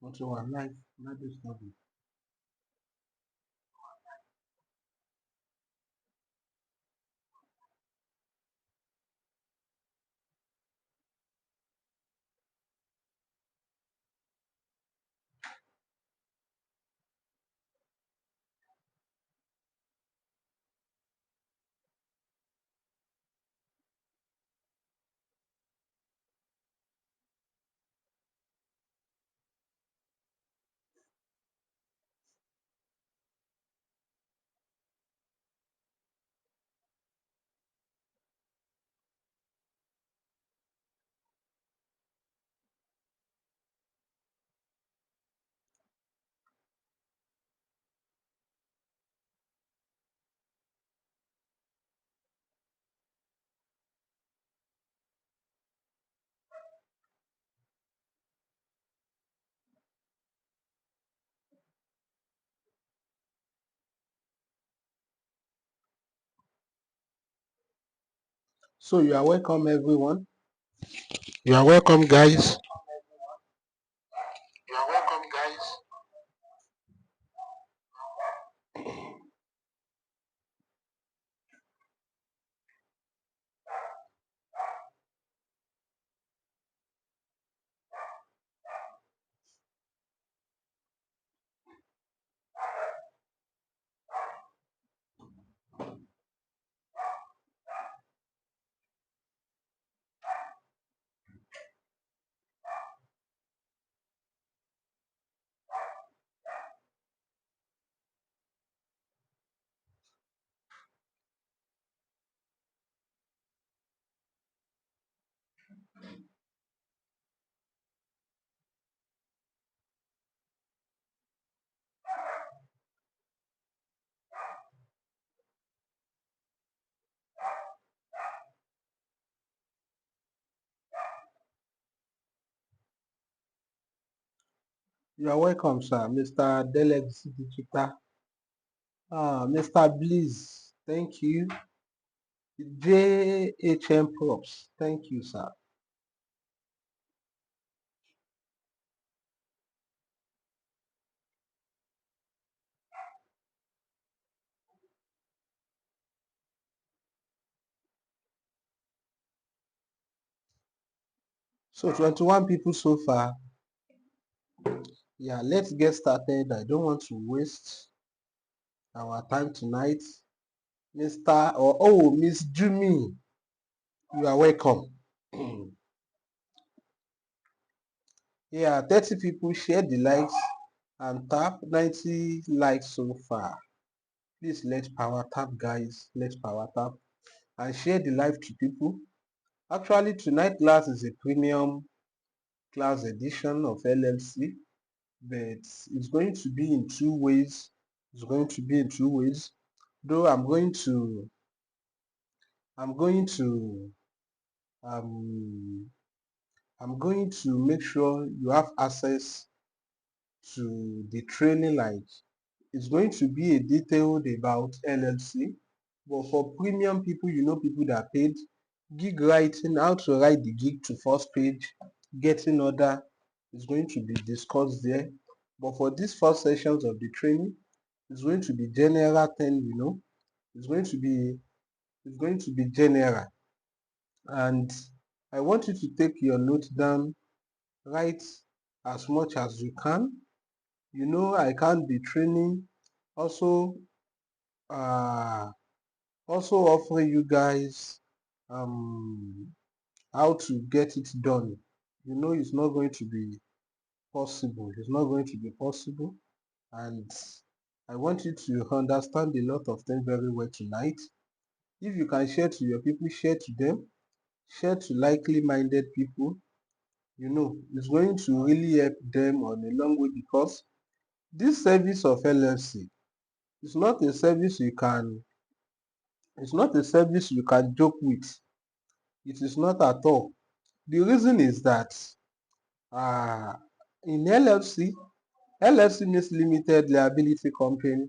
What's our life? Not this nothing. So you are welcome, everyone. You are welcome, guys. You are welcome, guys. You are welcome, sir. Mr. LLC Digital. Mr. Bliss, thank you. JHM Props, thank you, sir. So 21 people so far. Yeah, let's get started. I don't want to waste our time tonight. Miss Jimmy, you are welcome. Yeah, 30 people share the likes and tap 90 likes so far. Please let's power tap, guys. Let's power tap and share the live to people. Actually, tonight class is a premium class edition of LLC, but it's going to be in two ways. It's going to be in two ways. Though I'm going to um, I'm going to make sure you have access to the training. Like, it's going to be a detailed about LLC, but for premium people, people that are paid, gig writing, how to write the gig to first page, getting order is going to be discussed there. But for these first sessions of the training, it's going to be general thing, it's going to be general. And I want you to take your notes down, write as much as you can. I can't be training, also uh also offering you guys how to get it done. It's not going to be possible. It's not going to be possible. And I want you to understand a lot of things very well tonight. If you can share to your people, share to them, share to likely minded people. It's going to really help them on a long way, because this service of LLC is not a service you can joke with. It is not at all. The reason is that in LLC means Limited Liability Company.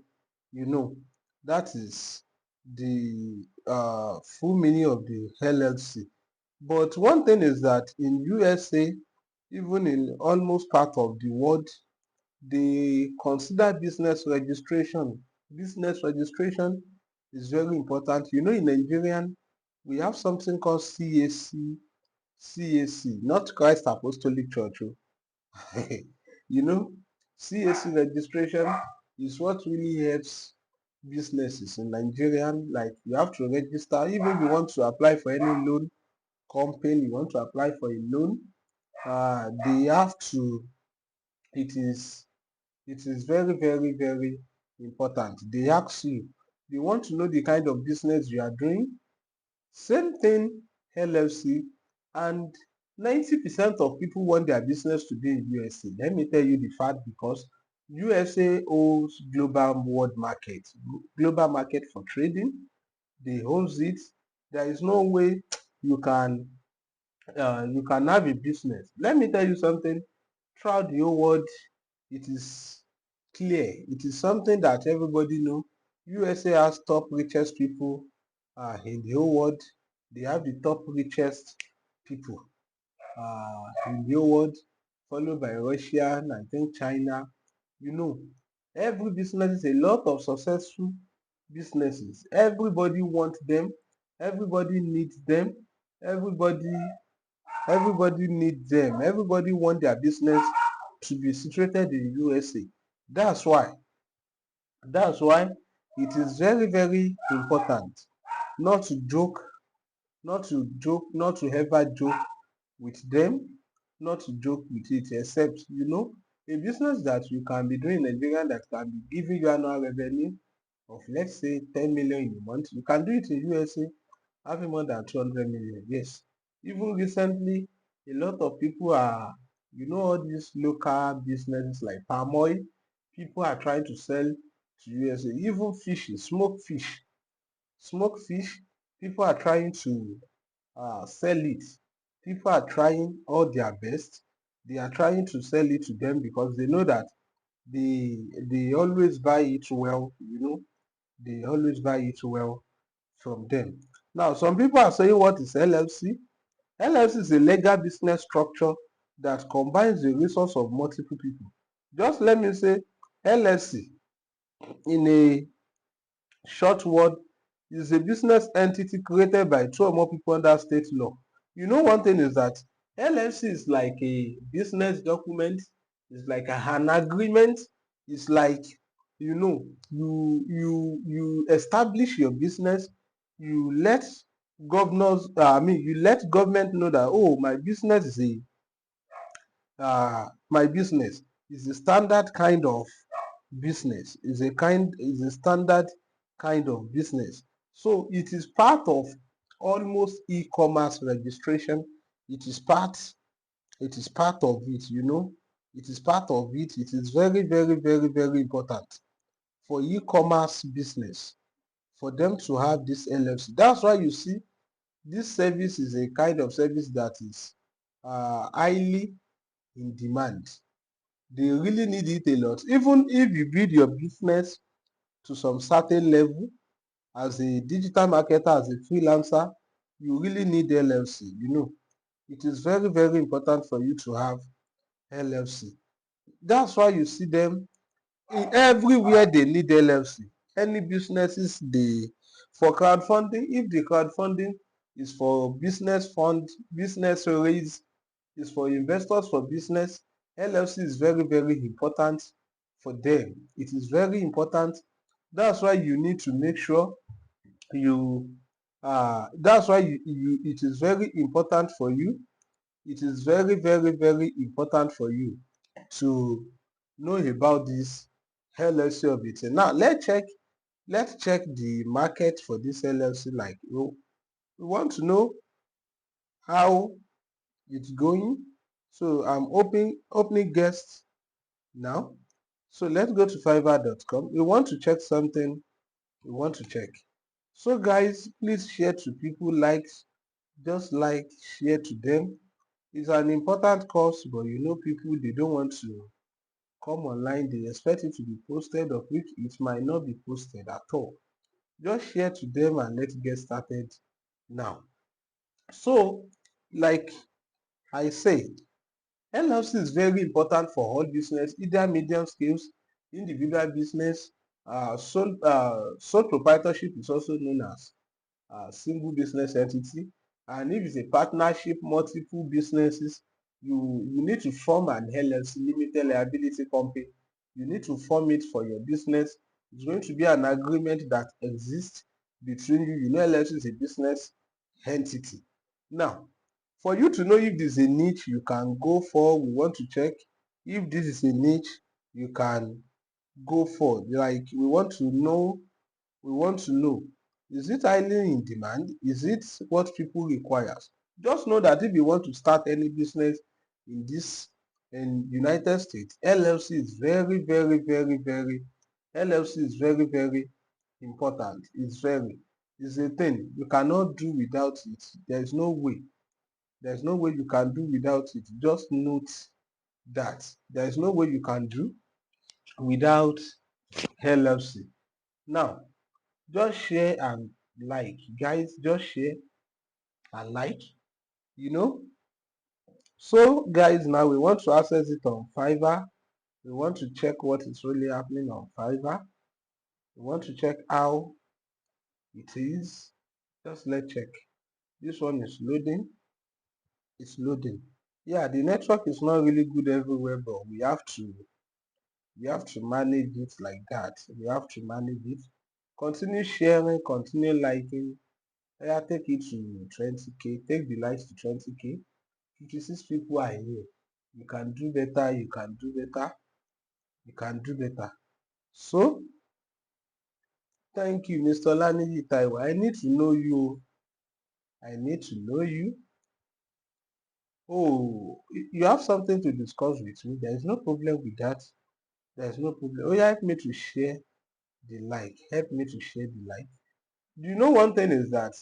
That is the full meaning of the LLC. But one thing is that in USA, even in almost part of the world, they consider business registration. Business registration is very important. You know, in Nigerian, we have something called CAC, not Christ Apostolic Church. You know, CAC registration is what really helps businesses in Nigeria. Like you have to register, even if you want to apply for any loan company, you want to apply for a loan, they have to, it is very, very, very important. They ask you, they want to know the kind of business you are doing. Same thing, LLC, and 90% of people want their business to be in USA. Let me tell you the fact, because USA owns global market for trading. They owns it. There is no way you can have a business. Let me tell you something. Throughout the whole world, it is clear. It is something that everybody know. USA has top richest people in the whole world. They have the top richest people in the whole world, followed by Russia and I think China. You know, every business is a lot of successful businesses. Everybody wants them. Everybody needs them. Everybody needs them. Everybody want their business to be situated in USA. That's why. That's why it is very, very important not to joke, not to ever joke with them, not to joke with it, except, you know, a business that you can be doing in Nigeria that can be giving you annual revenue of, let's say, 10 million in a month. You can do it in USA having more than 200 million. Yes. Even recently, a lot of people are, you know, all these local businesses like palm oil, people are trying to sell to USA. Even fishes, smoked fish, people are trying to sell it. People are trying all their best. They are trying to sell it to them because they know that they always buy it well, you know, they always buy it well from them. Now, some people are saying, what is LLC? LLC is a legal business structure that combines the resource of multiple people. Just let me say, LLC in a short word is a business entity created by two or more people under state law. You know, one thing is that LLC is like a business document, it's like an agreement, it's like, you know, you establish your business, you let you let government know that, oh, my business is a standard kind of business, is a standard kind of business. So it is part of almost e-commerce registration. It is part of it, you know. It is part of it. It is very, very, very, very important for e-commerce business for them to have this LLC. That's why you see this service is a kind of service that is highly in demand. They really need it a lot. Even if you build your business to some certain level as a digital marketer, as a freelancer, you really need LLC. You know, it is very, very important for you to have LLC. That's why you see them everywhere they need LLC. Any businesses they for crowdfunding, if the crowdfunding is for business fund, business raise, is for investors for business, LLC is very, very important for them. It is very important. That's why you need to make sure you that's why it is very important for you. It is very, very, very important for you to know about this LLC of it. Now let's check the market for this LLC. Like we want to know how it's going. So I'm opening guests now. So let's go to fiverr.com. We want to check something. We want to check. So guys, please share to people, just like, share to them. It's an important course, but you know, people, they don't want to come online. They expect it to be posted, of which it might not be posted at all. Just share to them and let's get started now. So, like I said, LLC is very important for all business, either medium scales, individual business, sole proprietorship is also known as single business entity. And if it's a partnership, multiple businesses, you need to form an LLC, Limited Liability Company. You need to form it for your business. It's going to be an agreement that exists between you. You know, LLC is a business entity. Now, for you to know if this is a niche you can go for, we want to check if this is a niche you can go for. Like we want to know, is it highly in demand? Is it what people require? Just know that if you want to start any business in United States, LLC is very, very, very, very LLC is very, very important. It's a thing you cannot do without it. There's no way. There's no way you can do without it. Just note that there's no way you can do without LLC. Now, just share and like, guys. Just share and like. You know. So, guys, now we want to access it on Fiverr. We want to check what is really happening on Fiverr. We want to check how it is. Just let's check. This one is loading. It's loading. Yeah, the network is not really good everywhere, but we have to manage it like that. We have to manage it. Continue sharing, continue liking. Yeah, take it to 20K. Take the likes to 20K. 56 people are here. You can do better. You can do better. You can do better. So, thank you, Mr. Laniji Taiwo. I need to know you. I need to know you. Oh, you have something to discuss with me. There is no problem with that. There is no problem. Oh, yeah, help me to share the like. Help me to share the like. Do you know one thing is that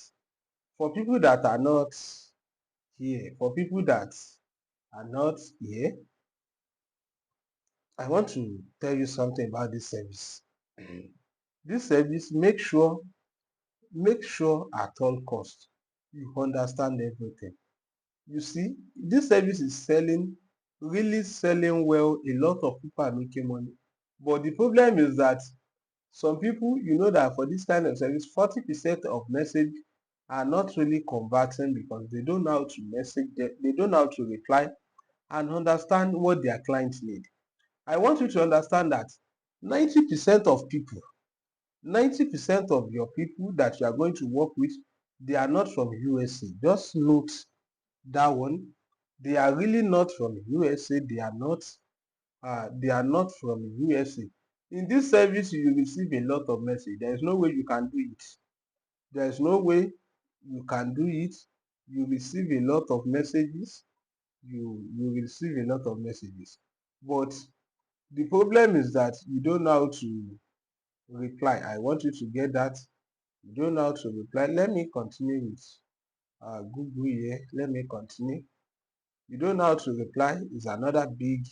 for people that are not here, for people that are not here, I want to tell you something about this service. This service, make sure at all costs you understand everything. You see, this service is really selling well. A lot of people are making money. But the problem is that some people, you know that for this kind of service, 40% of message are not really converting because they don't know how to message them, they don't know how to reply and understand what their clients need. I want you to understand that 90% of people, 90% of your people that you are going to work with, they are not from USA. Just note that one. They are really not from USA. They are not from USA. In this service, you receive a lot of message. There is no way you can do it. There is no way you can do it. You receive a lot of messages. You receive a lot of messages. But the problem is that you don't know how to reply. I want you to get that. You don't know how to reply. Let me continue with Google here. Let me continue. You don't know how to reply is another big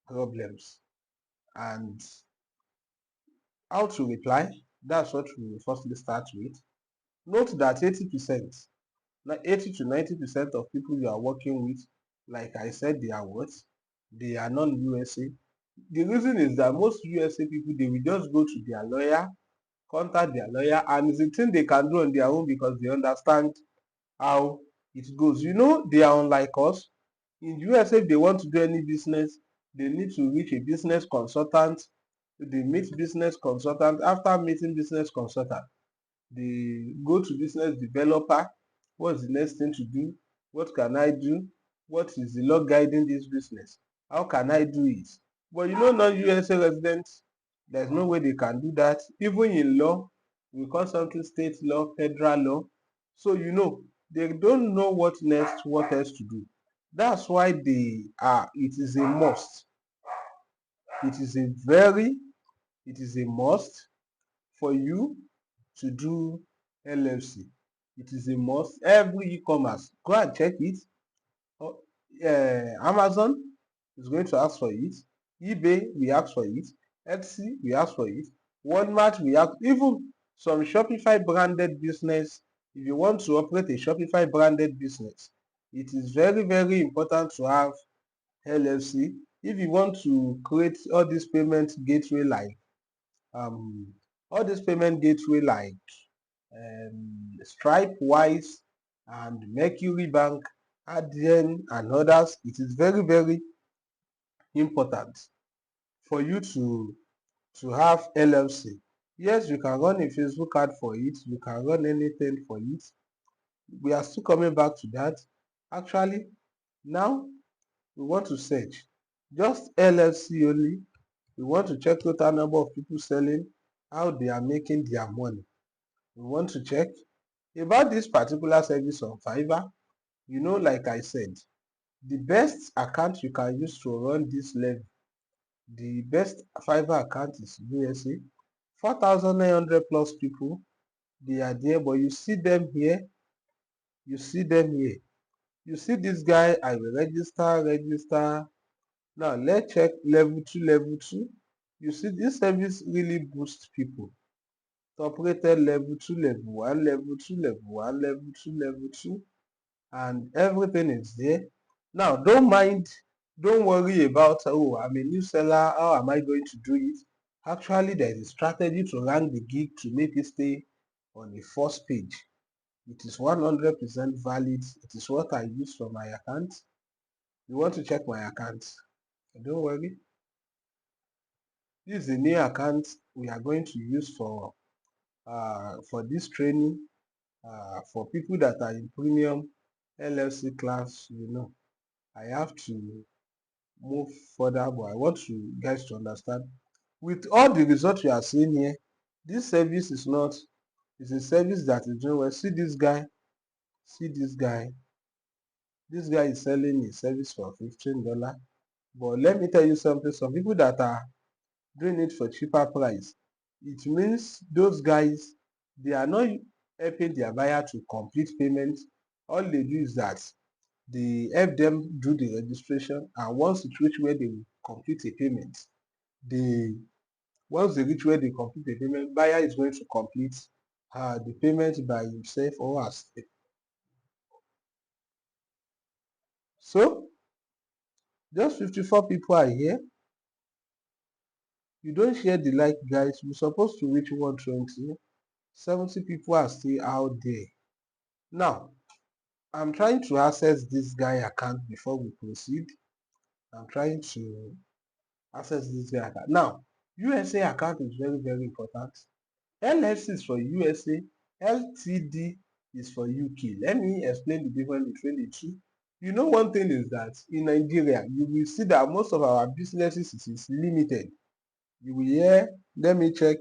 problems. And how to reply, that's what we will firstly start with. Note that 80%, 80 to 90% of people you are working with, like I said, they are what? They are non-USA. The reason is that most USA people, they will just go to their lawyer, contact their lawyer, and it's a thing they can do on their own because they understand how it goes. You know, they are unlike us. In the USA, if they want to do any business, they need to reach a business consultant. They meet business consultant. After meeting business consultant, they go to business developer. What's the next thing to do? What can I do? What is the law guiding this business? How can I do it? But you know, non-USA residents, there's no way they can do that. Even in law, we call something state law, federal law. So you know, they don't know what next, what else to do. That's why it is a must. It is a must for you to do LLC. It is a must. Every e-commerce, go and check it. Amazon is going to ask for it. eBay, we ask for it. Etsy, we ask for it. Walmart, we ask. Even some Shopify branded business, if you want to operate a Shopify branded business, it is very, very important to have LLC. If you want to create all these payment gateway like Stripe, Wise, and Mercury Bank, Adyen, and others, it is very, very important for you to have LLC. Yes, you can run a Facebook ad for it, you can run anything for it. We are still coming back to that. Actually, now we want to search just LLC only. We want to check total number of people selling, how they are making their money. We want to check about this particular service on Fiverr. Like I said, the best account you can use to run this level, the best Fiverr account is USA. 4,900 plus people, they are there, but you see them here. You see them here. You see this guy, I will register. Now let's check level 2. You see this service really boosts people. Top rated level 2, level 1, level 2, level 1, level 2, level 2, and everything is there. Now don't worry about, oh, I'm a new seller, how am I going to do it? Actually, there is a strategy to rank the gig to make it stay on the first page. It is 100% valid. It is what I use for my account. You want to check my account? Don't worry. This is the new account we are going to use for this training for people that are in premium LLC class. I have to move further, but I want you guys to understand. With all the results you are seeing here, this service is not. It's a service that is doing well. See this guy. See this guy. This guy is selling his service for $15. But let me tell you something. Some people that are doing it for cheaper price, it means those guys, they are not helping their buyer to complete payment. All they do is that they help them do the registration, and once it reach where they complete a payment, once they reach where they complete the payment, buyer is going to complete the payment by himself or herself. So just 54 people are here. You don't share the like, guys. We're supposed to reach 120. 70 people are still out there. Now, I'm trying to access this guy account before we proceed. I'm trying to access this guy account. Now, USA account is very, very important. LLC is for USA. LTD is for UK. Let me explain the difference between the two. One thing is that in Nigeria, you will see that most of our businesses is limited. You will hear, let me check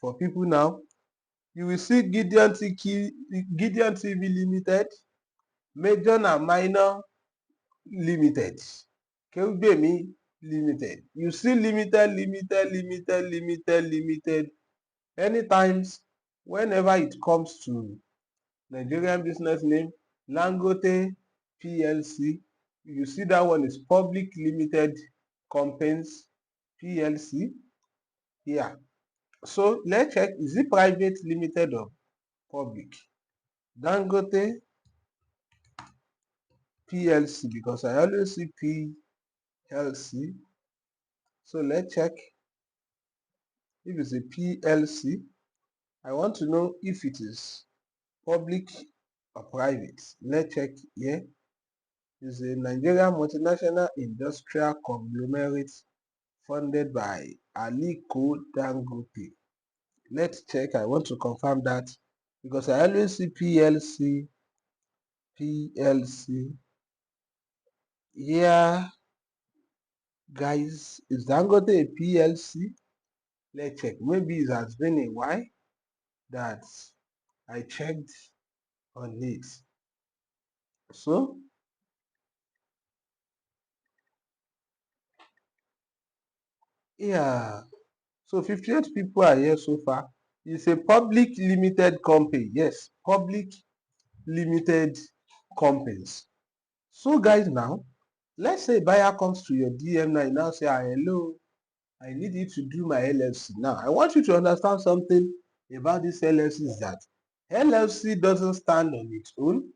for people now. You will see Gideon TV Limited, Major and Minor Limited, Keubemi Limited. You see limited. Anytime, whenever it comes to Nigerian business name, Langote PLC, you see that one is Public Limited Companies PLC. Yeah. So let's check, is it private, limited, or public? Dangote PLC, because I always see PLC. So let's check if it's a PLC. I want to know if it is public or private. Let's check here. It's a Nigerian multinational industrial conglomerate funded by Aliko Dangote. Let's check. I want to confirm that because I always see PLC. Yeah, guys, is Dangote a PLC? Let's check. Maybe it has been a while that I checked on it. So, yeah. So 58 people are here so far. It's a public limited company. Yes, public limited companies. So guys, now, let's say buyer comes to your DM now, you now say, hello, I need you to do my LLC. Now, I want you to understand something about this LLC is that LLC doesn't stand on its own,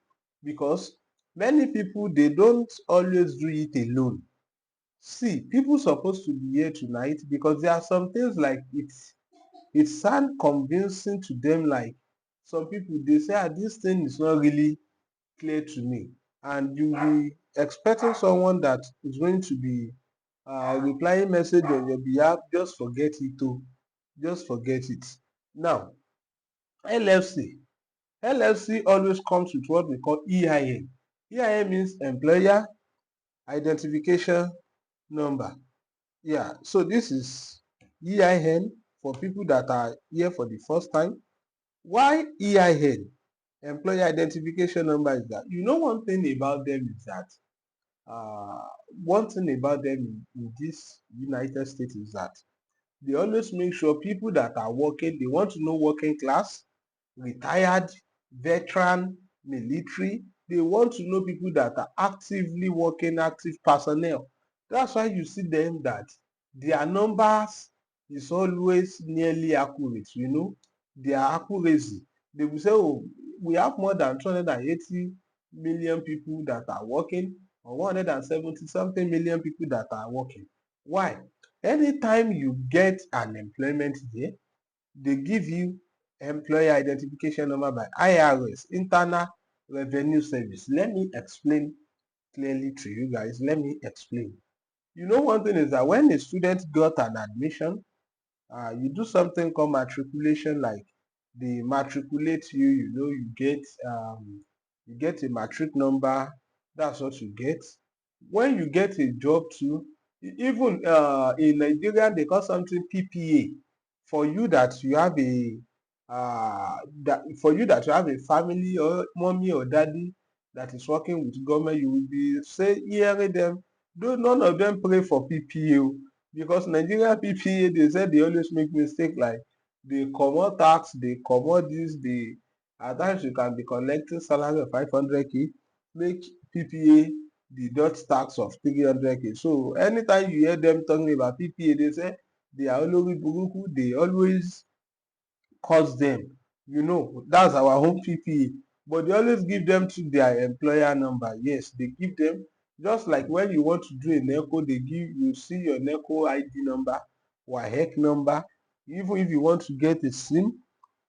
because Many people, they don't always do it alone. See, people supposed to be here tonight because there are some things like it sound convincing to them. Like some people, they say, this thing is not really clear to me, and you be expecting someone that is going to be replying message on your behalf. Just forget it. Oh, just forget it. Now, LLC. LLC always comes with what we call EIN. EIN means employer identification number. Yeah, so this is EIN for people that are here for the first time. Why EIN? Employer identification number is that, one thing about them is that, one thing about them in this United States is that they always make sure people that are working, they want to know working class, retired, veteran, military. They want to know people that are actively working, active personnel. That's why you see them that their numbers is always nearly accurate, their accuracy. They will say, oh, we have more than 280 million people that are working, or 170 something million people that are working. Why? Anytime you get an employment here, they give you employer identification number by IRS, Internal Revenue Service. Let me explain clearly to you guys. Let me explain. One thing is that when a student got an admission, you do something called matriculation. Like they matriculate you, you get a matric number. That's what you get. When you get a job too, even in Nigeria, they call something PPA. For you that you have a family or mommy or daddy that is working with government, you will be hearing them. Though none of them pray for PPA, because Nigeria PPA, they said they always make mistake. Like they comot tax, they comot this, they at times you can be collecting salary of 500K, make PPA deduct tax of 300K. So anytime you hear them talking about PPA, they say they are always buruku, they always cause them. That's our home PPA. But they always give them to their employer number. Yes, they give them. Just like when you want to do a NECO, you see your NECO ID number, WAHEC number. Even if you want to get a SIM,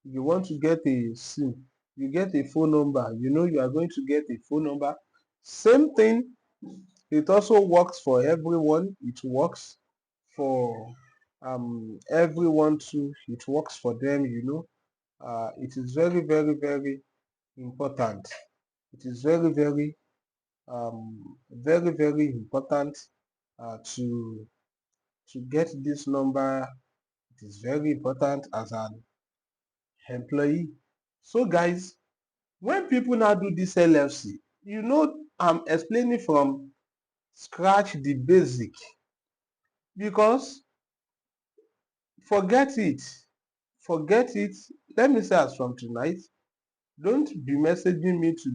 you get a phone number. You are going to get a phone number. Same thing. It also works for everyone. It works for everyone too. It works for them. It is very, very, very important. It is very, very, very, very important to get this number. It is very important as an employee. So, guys, when people now do this LLC, I'm explaining from scratch the basic, because forget it, forget it. Let me say, as from tonight, don't be messaging me to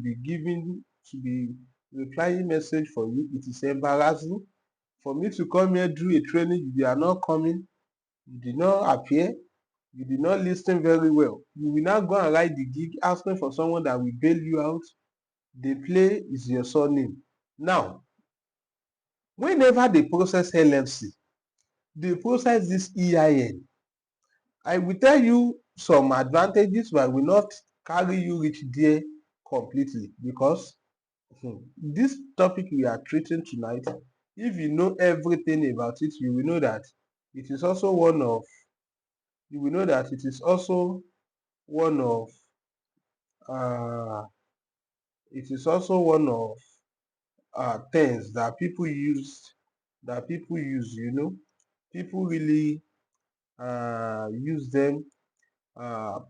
be replying message for you. It is embarrassing for me to come here, do a training, you are not coming, you did not appear, you did not listen very well. You will now go and write the gig asking for someone that will bail you out. The play is your surname. Now, whenever they process LLC, they process this EIN. I will tell you some advantages, but I will not carry you reach there completely, because this topic we are treating tonight, if you know everything about it, you will know that it is also one of one of uh, it is also one of things that people use. People really use them.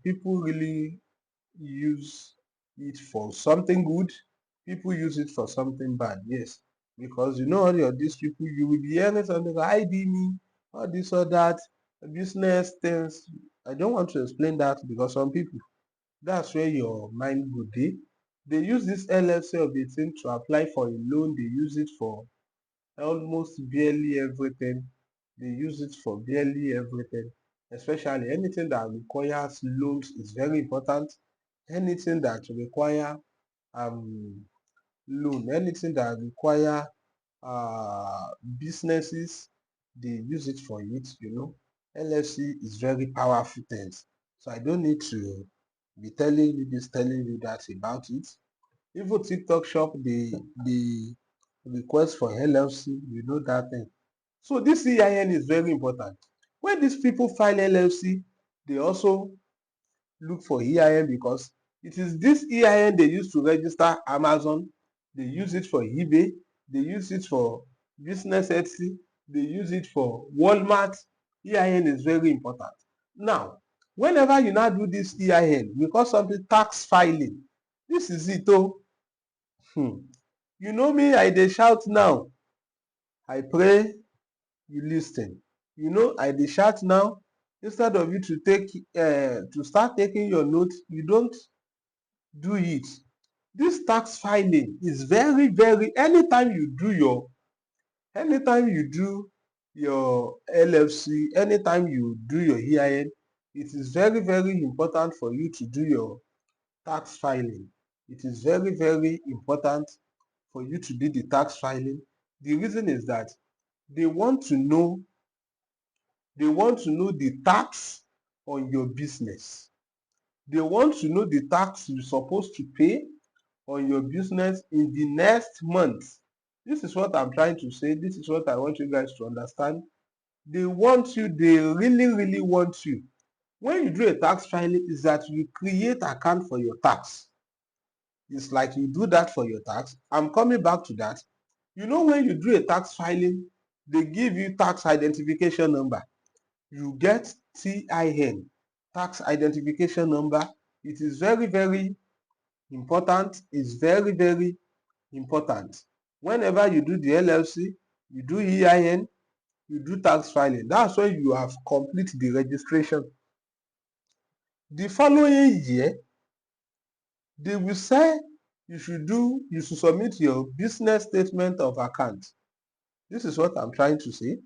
People really use it for something good. People use it for something bad. Yes, because all of these people, you will be hearing something like ID me, all this or that, business things. I don't want to explain that, because some people, that's where your mind go dey. They use this LLC of the thing to apply for a loan. They use it for almost barely everything. They use it for barely everything. Especially anything that requires loans is very important. Anything that require um loan, anything that require businesses, they use it for it, LLC is very powerful things. So I don't need to be telling you this, telling you that about it. Even TikTok shop, they request for LLC, that thing. So this EIN is very important. When these people file LLC, they also look for EIN because it is this EIN they use to register Amazon, they use it for eBay, they use it for business Etsy, they use it for Walmart. EIN is very important. Now, whenever you now do this EIN, we call something tax filing. This is it oh. You know me, I dey shout now. I pray you listen. I dey shout now. Instead of you to start taking your notes, you don't do it. This tax filing is very, very, anytime you do your LLC, anytime you do your EIN, it is very, very important for you to do your tax filing. It is very, very important for you to do the tax filing. The reason is that they want to know the tax on your business. They want to know the tax you're supposed to pay on your business in the next month. This is what I'm trying to say. This is what I want you guys to understand. They really, really want you. When you do a tax filing, is that you create account for your tax. It's like you do that for your tax. I'm coming back to that. When you do a tax filing, they give you tax identification number. You get TIN, tax identification number. It is very, very important. It's very, very important. Whenever you do the LLC, you do EIN, you do tax filing. That's when you have complete the registration. The following year, they will say you should submit your business statement of account. This is what I'm trying to say.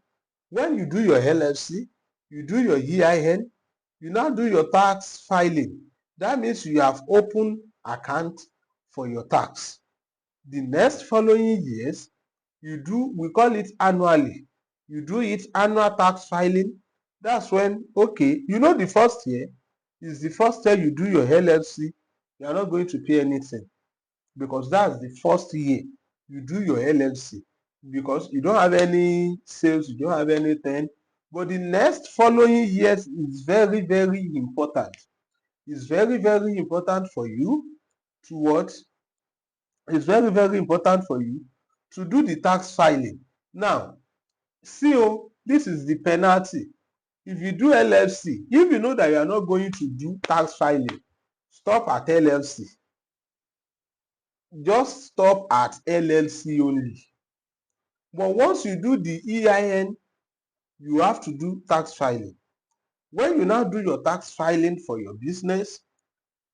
When you do your LLC, you do your EIN, you now do your tax filing. That means you have opened account for your tax. The next following years, we call it annually. You do it annual tax filing. That's when, the first year is the first year you do your LLC. You are not going to pay anything because that's the first year you do your LLC because you don't have any sales, you don't have anything. But the next following years is very, very important. It's very, very important for you to what? It's very, very important for you to do the tax filing. Now, see, this is the penalty. If you do LLC, if you know that you are not going to do tax filing, stop at LLC. Just stop at LLC only. But once you do the EIN, you have to do tax filing. When you now do your tax filing for your business,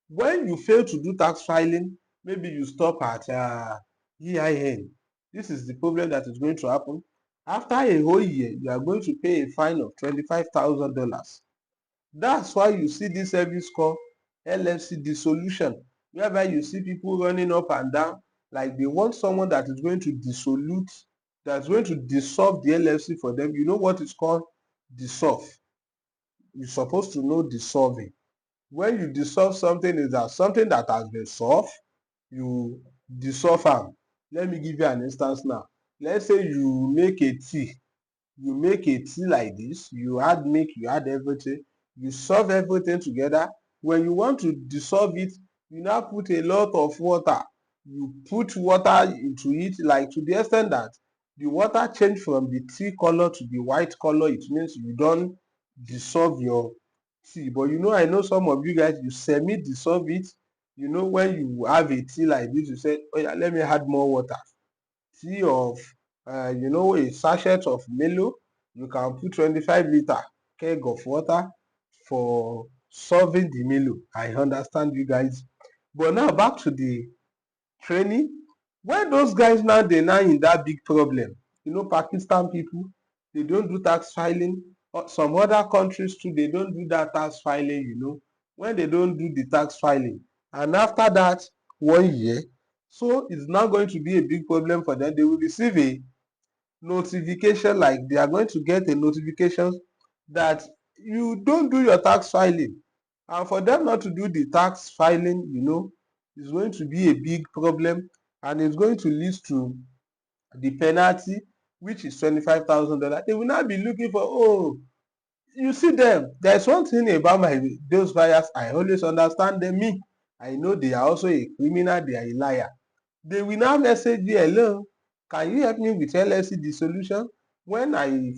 when you fail to do tax filing, maybe you stop at EIN. This is the problem that is going to happen. After a whole year, you are going to pay a fine of $25,000. That's why you see this service called LLC dissolution, whereby you see people running up and down like they want someone that is going to that's going to dissolve the LLC for them. You know what is called dissolve. You're supposed to know dissolving. When you dissolve something, is that something that has been solved, you dissolve them. Let me give you an instance now. Let's say you make a tea like this, you add milk, you add everything, you solve everything together. When you want to dissolve it, you now put a lot of water. You put water into it, like to the extent that the water change from the tea color to the white color. It means you don't dissolve your tea. But I know some of you guys, you semi-dissolve it. When you have a tea like this, you say, oh yeah, let me add more water. Tea of a sachet of Milo, you can put 25-liter keg of water for solving the Milo. I understand you guys. But now back to the training. When those guys now in that big problem, Pakistan people, they don't do tax filing. Some other countries too, they don't do that tax filing. When they don't do the tax filing, and after that 1 year, So it's not going to be a big problem for them. They will receive a notification, like they are going to get a notification that you don't do your tax filing. And for them not to do the tax filing, is going to be a big problem, and it's going to lead to the penalty, which is $25,000. They will not be looking for, oh, you see them. There's one thing about those buyers, I always understand them. Me, I know they are also a criminal, they are a liar. They will now message you, hello, can you help me with LLC dissolution? When I do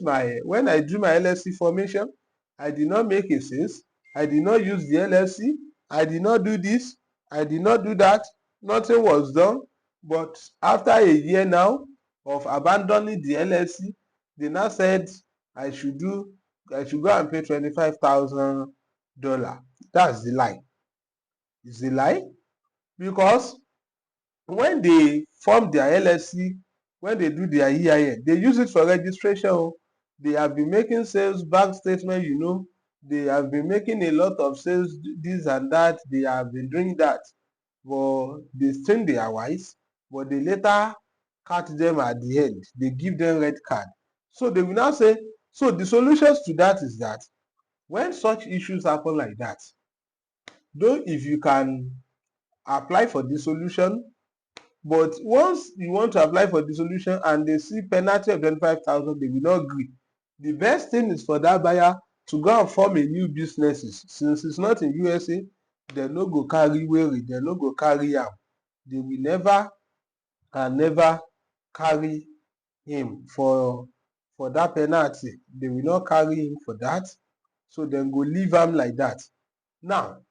my LLC formation, I did not make a sales, I did not use the LLC, I did not do this, I did not do that, nothing was done. But after a year now of abandoning the LLC, they now said I should go and pay $25,000. That's the lie. It's a lie, because when they form their LLC, when they do their EIN, they use it for registration. They have been making sales, bank statement, they have been making a lot of sales, this and that, they have been doing that. But they think they are wise, but they later catch them at the end. They give them red card. So they will now say, so the solutions to that is that when such issues happen like that, though if you can apply for dissolution, but once you want to apply for dissolution and they see penalty of 25,000, they will not agree. The best thing is for that buyer to go and form a new business. Since it's not in USA, they no go carry worry, they no go carry am. They will never and never carry him for that penalty. They will not carry him for that. So dem go leave am like that. Now,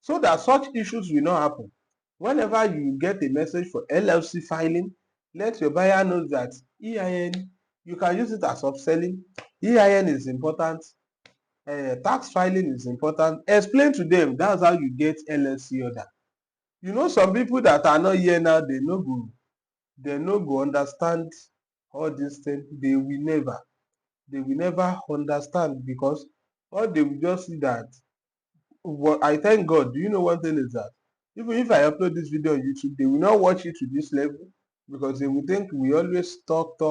so that such issues will not happen, whenever you get a message for LLC filing, let your buyer know that EIN, you can use it as upselling. EIN is important. Tax filing is important. Explain to them. That's how you get LLC order. Some people that are not here now, they no go understand all these things. They will never understand, because all they will just see that. What I thank God. Do you know one thing is that even if I upload this video on YouTube, they will not watch it to this level, because they will think we always talk. They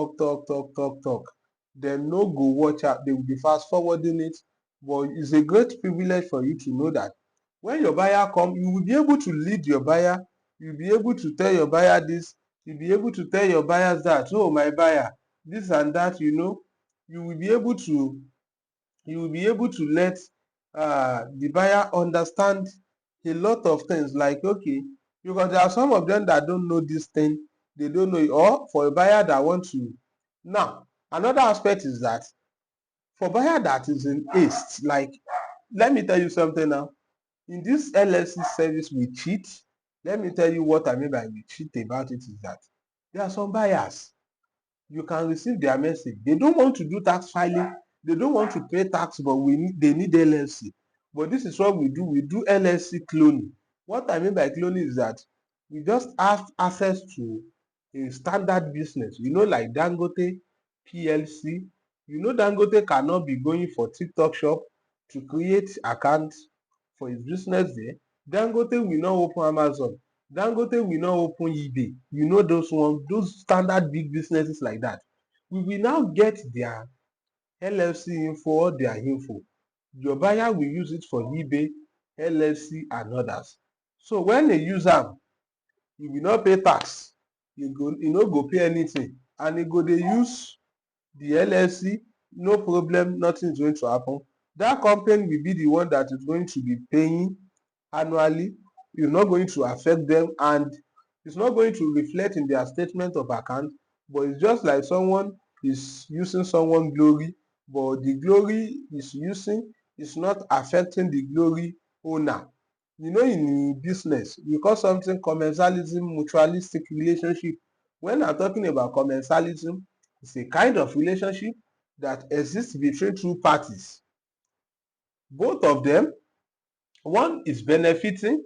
no go watch out. They will be fast forwarding it. But it's a great privilege for you to know that when your buyer come, you will be able to lead your buyer. You'll be able to tell your buyer this. You'll be able to tell your buyers that, oh, my buyer, this and that. You will be able to let the buyer understand a lot of things, like, okay, because there are some of them that don't know this thing, they don't know it, or for a buyer that want to. Now, another aspect is that for buyer that is in haste, like, let me tell you something now. In this LLC service we cheat. Let me tell you what I mean by we cheat about it is that there are some buyers, you can receive their message. They don't want to do tax filing. They don't want to pay tax, but they need LLC. But this is what we do. We do LLC cloning. What I mean by cloning is that we just have access to a standard business. Like Dangote PLC. Dangote cannot be going for TikTok shop to create account for his business there. Dangote will not open Amazon. Dangote will not open eBay. Those ones, those standard big businesses like that. We will now get their LLC info or their info. Your buyer will use it for eBay, LLC, and others. So when they use am, he will not pay tax. He no go pay anything, and he go dey use the LLC. No problem, nothing is going to happen. That company will be the one that is going to be paying annually. It's not going to affect them, and it's not going to reflect in their statement of account. But it's just like someone is using someone's glory, but the glory is not affecting the glory owner. In business, we call something commensalism, mutualistic relationship. When I'm talking about commensalism, it's a kind of relationship that exists between two parties. Both of them, one is benefiting,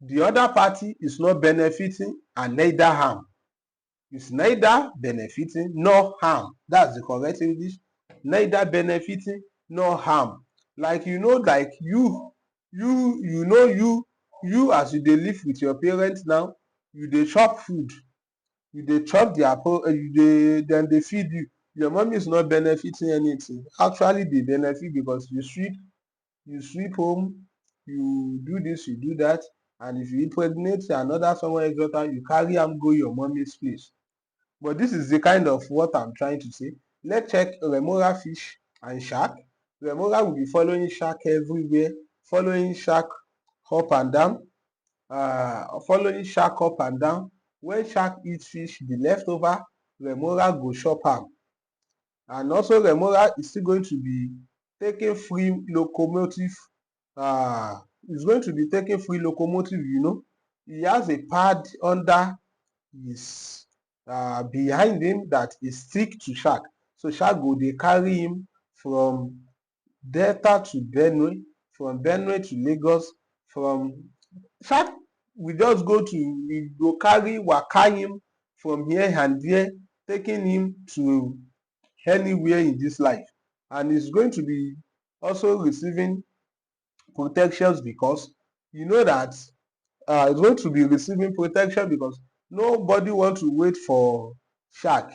the other party is not benefiting and neither harm. It's neither benefiting nor harm. That's the correct English. Neither benefiting nor harm. Like, like you You as you dey live with your parents now, you dey chop food, you dey chop their dem dey feed you. Your mommy is not benefiting anything. Actually dey benefit because you sweep home, you do this, you do that, and if you impregnate another someone else daughter, you carry am go your mommy's place. But this is the kind of what I'm trying to say. Let's check remora fish and shark. Remora will be following shark everywhere, following shark up and down, following shark up and down. When shark eat fish, the leftover remora go chop am. And also remora is still going to be taking free locomotive. It's going to be taking free locomotive, you know. He has a pad under his behind him that is stick to shark. So shark go dey carry him from Delta to Benue, from Benue to Lagos, from shark we just go to, we go carry waka him from here and there, taking him to anywhere in this life. And he's going to be also receiving protections because you know that it's going to be receiving protection because nobody want to wait for shark,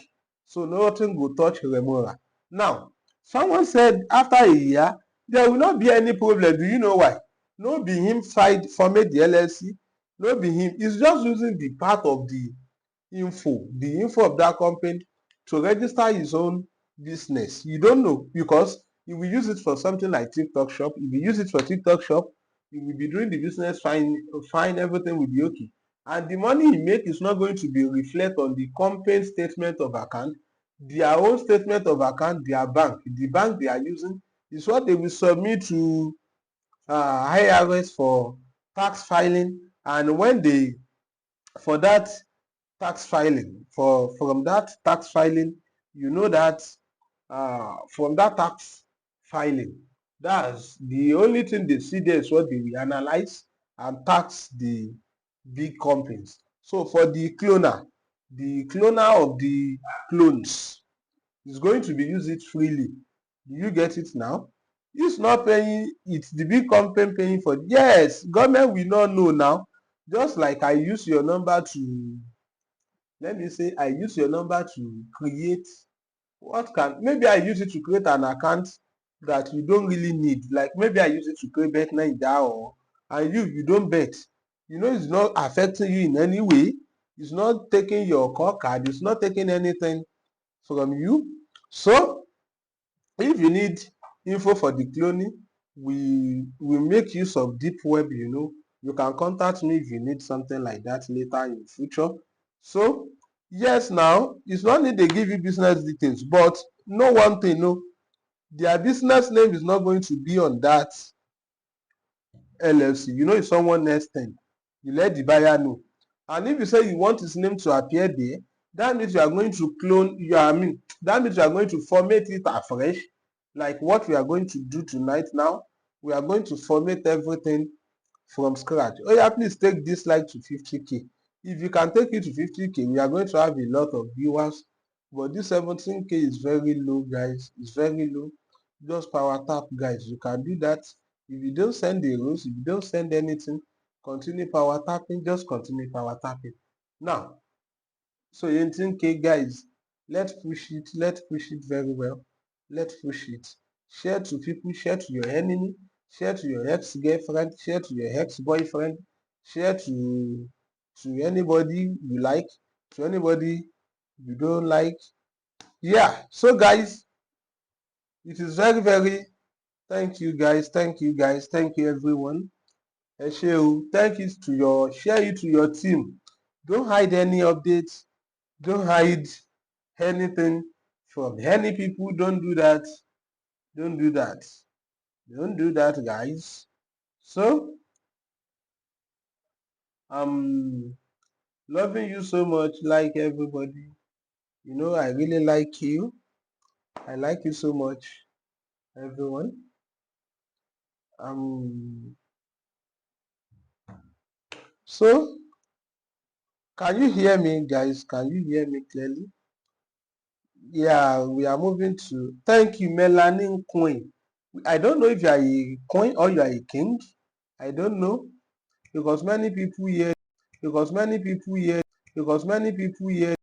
so nothing go touch remora. Now someone said after a year there will not be any problem. Do you know why? No be him formate the LLC, no be him, he's just using the part of the info of that company to register his own business. You don't know because he will use it for something like TikTok shop. If you use it for TikTok shop, you will be doing the business fine, everything will be okay. And the money he make is not going to be reflect on the company statement of account, their own statement of account, their bank. The bank they are using is what they will submit to IRS for tax filing. And when they, for that tax filing, from that tax filing, you know that from that tax filing, that's the only thing they see there is what they will analyze and tax the big companies. So for the cloner of the clones is going to be use it freely. Do you get it now? It's not paying, it's the big company paying for it. Yes, government will not know now. Just like I use your number to, let me say I use your number to create, what can, maybe I use it to create an account that you don't really need. Like maybe I use it to create bet Naija, or and you don't bet. You know, it's not affecting you in any way. It's not taking your core card, it's not taking anything from you. So if you need info for the cloning, we make use of deep web, you know. You can contact me if you need something like that later in the future. So yes, now it's not need they give you business details, but know one thing, no, their business name is not going to be on that LLC. You know, if someone else thing, you let the buyer know. And if you say you want his name to appear there, that means you are going to clone, that means you are going to format it afresh, like what we are going to do tonight now. We are going to format everything from scratch. Oh yeah, please take this like to 50K. If you can take it to 50K, we are going to have a lot of viewers. But this 17K is very low, guys. It's very low. Just power tap, guys. You can do that. If you don't send the rules, if you don't send anything, continue power tapping. Just continue power tapping. Now, so 18K, guys. Let's push it. Let's push it very well. Let's push it. Share to people. Share to your enemy. Share to your ex-girlfriend. Share to your ex-boyfriend. Share to anybody you like. To anybody you don't like. Yeah. So, guys, it is very, very. Thank you, guys. Thank you, guys. Thank you, everyone. Thank you to your, share it to your team. Don't hide any updates. Don't hide anything from any people. Don't do that. Don't do that. Don't do that, guys. So I'm loving you so much, like everybody. You know, I really like you. I like you so much, everyone. So can you hear me, guys? Can you hear me clearly? Yeah, we are moving to, thank you, Melanin Queen. I don't know if you are a queen or you are a king. I don't know. because many people hear because many people hear